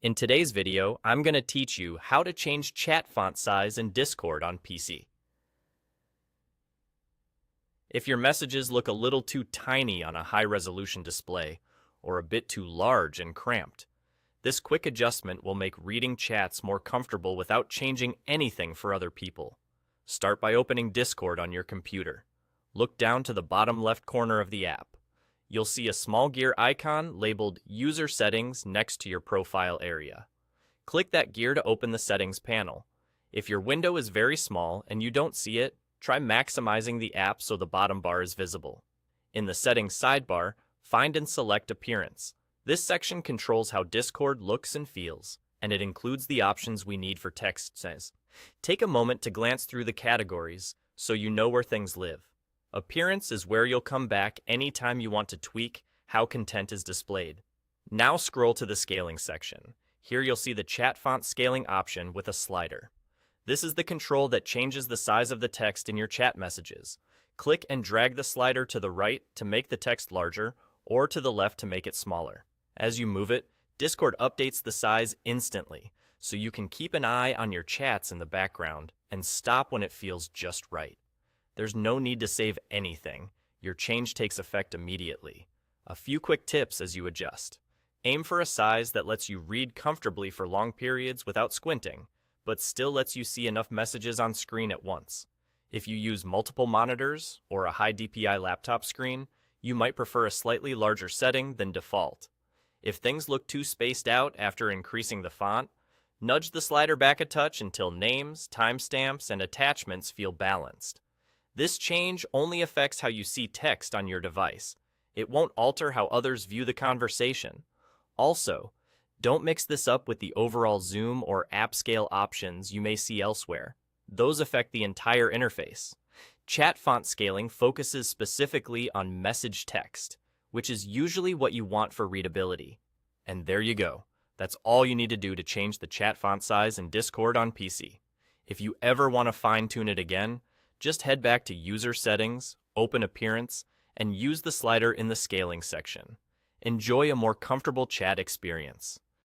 In today's video, I'm going to teach you how to change chat font size in Discord on PC. If your messages look a little too tiny on a high-resolution display, or a bit too large and cramped, this quick adjustment will make reading chats more comfortable without changing anything for other people. Start by opening Discord on your computer. Look down to the bottom left corner of the app. You'll see a small gear icon labeled User Settings next to your profile area. Click that gear to open the Settings panel. If your window is very small and you don't see it, try maximizing the app so the bottom bar is visible. In the Settings sidebar, find and select Appearance. This section controls how Discord looks and feels, and it includes the options we need for text size. Take a moment to glance through the categories so you know where things live. Appearance is where you'll come back anytime you want to tweak how content is displayed. Now scroll to the Scaling section. Here you'll see the chat font scaling option with a slider. This is the control that changes the size of the text in your chat messages. Click and drag the slider to the right to make the text larger, or to the left to make it smaller. As you move it, Discord updates the size instantly, so you can keep an eye on your chats in the background and stop when it feels just right. There's no need to save anything. Your change takes effect immediately. A few quick tips as you adjust. Aim for a size that lets you read comfortably for long periods without squinting, but still lets you see enough messages on screen at once. If you use multiple monitors or a high DPI laptop screen, you might prefer a slightly larger setting than default. If things look too spaced out after increasing the font, nudge the slider back a touch until names, timestamps, and attachments feel balanced. This change only affects how you see text on your device. It won't alter how others view the conversation. Also, don't mix this up with the overall zoom or app scale options you may see elsewhere. Those affect the entire interface. Chat font scaling focuses specifically on message text, which is usually what you want for readability. And there you go. That's all you need to do to change the chat font size in Discord on PC. If you ever want to fine-tune it again, just head back to User Settings, open Appearance, and use the slider in the Scaling section. Enjoy a more comfortable chat experience.